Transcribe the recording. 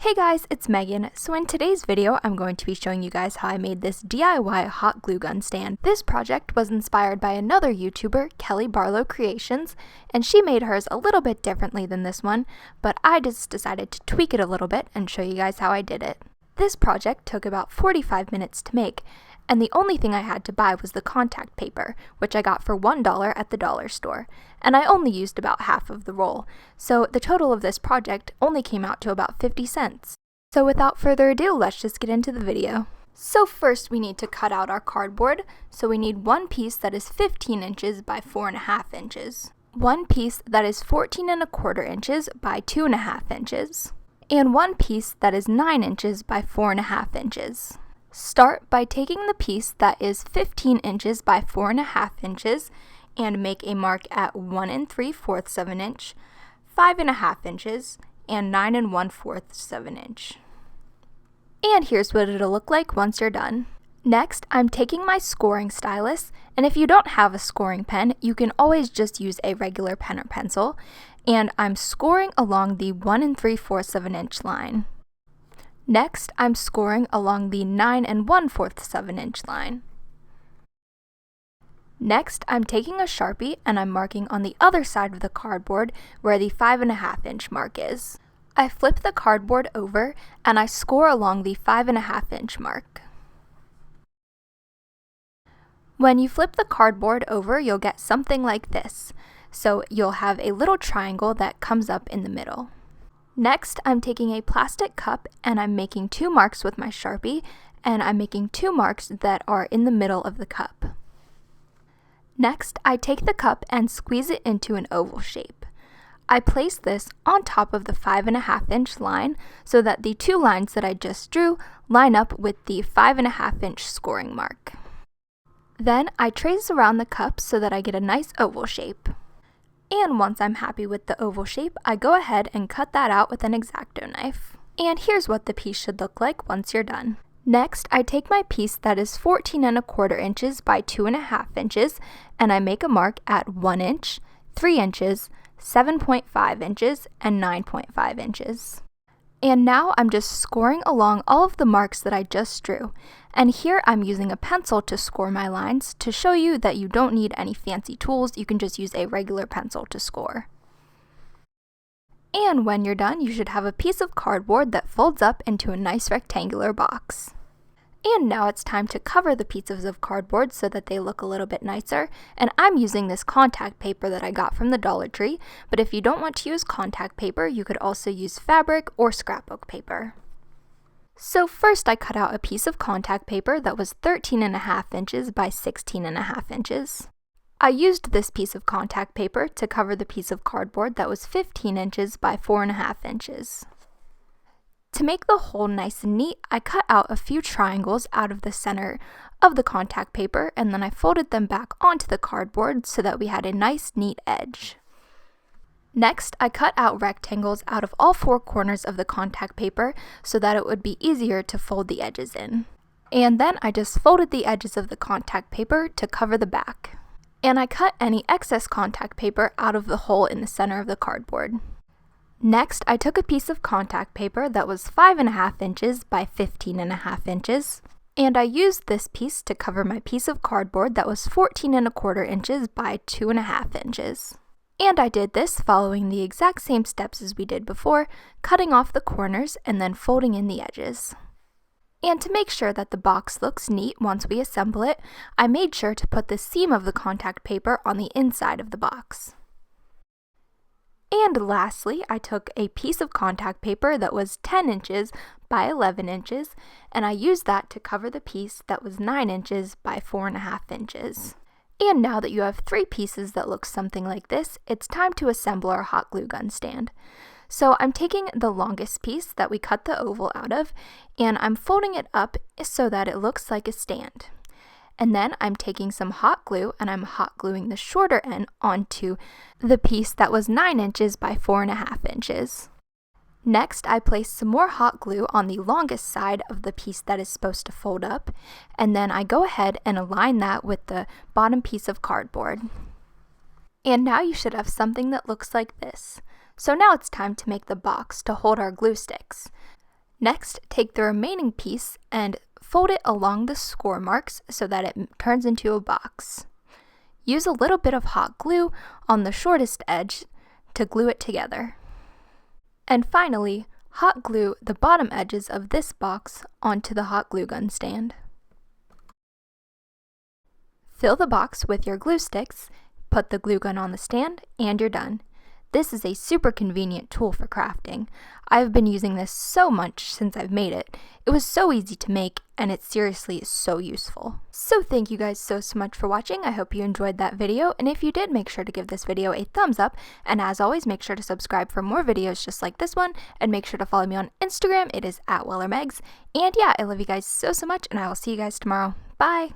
Hey guys, it's Megan. So in today's video, I'm going to be showing you guys how I made this DIY hot glue gun stand. This project was inspired by another YouTuber, Kelly Barlow Creations, and she made hers a little bit differently than this one, but I just decided to tweak it a little bit and show you guys how I did it. This project took about 45 minutes to make, and the only thing I had to buy was the contact paper, which I got for $1 at the dollar store, and I only used about half of the roll, so the total of this project only came out to about 50 cents. So without further ado, let's just get into the video. So first we need to cut out our cardboard, so we need one piece that is 15 inches by 4.5 inches, one piece that is 14.25 inches by 2.5 inches, and one piece that is 9 inches by 4.5 inches. Start by taking the piece that is 15 inches by 4.5 inches and make a mark at 1 3/4 of an inch, 5.5 inches, and 9 1/4 of an inch. And here's what it'll look like once you're done. Next, I'm taking my scoring stylus, and if you don't have a scoring pen, you can always just use a regular pen or pencil, and I'm scoring along the 1 3/4 of an inch line. Next, I'm scoring along the 9 1/4 of an inch line. Next, I'm taking a Sharpie and I'm marking on the other side of the cardboard where the 5.5 inch mark is. I flip the cardboard over and I score along the 5.5 inch mark. When you flip the cardboard over, you'll get something like this. So you'll have a little triangle that comes up in the middle. Next, I'm taking a plastic cup and I'm making 2 marks with my Sharpie, and I'm making 2 marks that are in the middle of the cup. Next, I take the cup and squeeze it into an oval shape. I place this on top of the 5.5 inch line so that the 2 lines that I just drew line up with the 5.5 inch scoring mark. Then I trace around the cup so that I get a nice oval shape. And once I'm happy with the oval shape, I go ahead and cut that out with an X-Acto knife. And here's what the piece should look like once you're done. Next, I take my piece that is 14.25 inches by 2.5 inches, and I make a mark at 1 inch, 3 inches, 7.5 inches, and 9.5 inches. And now I'm just scoring along all of the marks that I just drew. And here I'm using a pencil to score my lines to show you that you don't need any fancy tools, you can just use a regular pencil to score. And when you're done, you should have a piece of cardboard that folds up into a nice rectangular box. And now it's time to cover the pieces of cardboard so that they look a little bit nicer, and I'm using this contact paper that I got from the Dollar Tree, but if you don't want to use contact paper, you could also use fabric or scrapbook paper. So first I cut out a piece of contact paper that was 13.5 inches by 16.5 inches. I used this piece of contact paper to cover the piece of cardboard that was 15 inches by 4.5 inches. To make the hole nice and neat, I cut out a few triangles out of the center of the contact paper and then I folded them back onto the cardboard so that we had a nice neat edge. Next, I cut out rectangles out of all 4 corners of the contact paper so that it would be easier to fold the edges in. And then I just folded the edges of the contact paper to cover the back. And I cut any excess contact paper out of the hole in the center of the cardboard. Next, I took a piece of contact paper that was 5.5 inches by 15.5 inches, and I used this piece to cover my piece of cardboard that was 14.25 inches by 2.5 inches. And I did this following the exact same steps as we did before, cutting off the corners and then folding in the edges. And to make sure that the box looks neat once we assemble it, I made sure to put the seam of the contact paper on the inside of the box. And lastly, I took a piece of contact paper that was 10 inches by 11 inches, and I used that to cover the piece that was 9 inches by 4.5 inches. And now that you have 3 pieces that look something like this, it's time to assemble our hot glue gun stand. So I'm taking the longest piece that we cut the oval out of, and I'm folding it up so that it looks like a stand. And then I'm taking some hot glue and I'm hot gluing the shorter end onto the piece that was 9 inches by 4.5 inches. Next, I place some more hot glue on the longest side of the piece that is supposed to fold up, and then I go ahead and align that with the bottom piece of cardboard. And now you should have something that looks like this. So now it's time to make the box to hold our glue sticks. Next, take the remaining piece and fold it along the score marks so that it turns into a box. Use a little bit of hot glue on the shortest edge to glue it together. And finally, hot glue the bottom edges of this box onto the hot glue gun stand. Fill the box with your glue sticks, put the glue gun on the stand, and you're done. This is a super convenient tool for crafting. I've been using this so much since I've made it. It was so easy to make, and it seriously is so useful. So thank you guys so much for watching. I hope you enjoyed that video, and if you did, make sure to give this video a thumbs up, and as always, make sure to subscribe for more videos just like this one, and make sure to follow me on Instagram. It is @WellerMegs, and yeah, I love you guys so much, and I will see you guys tomorrow. Bye!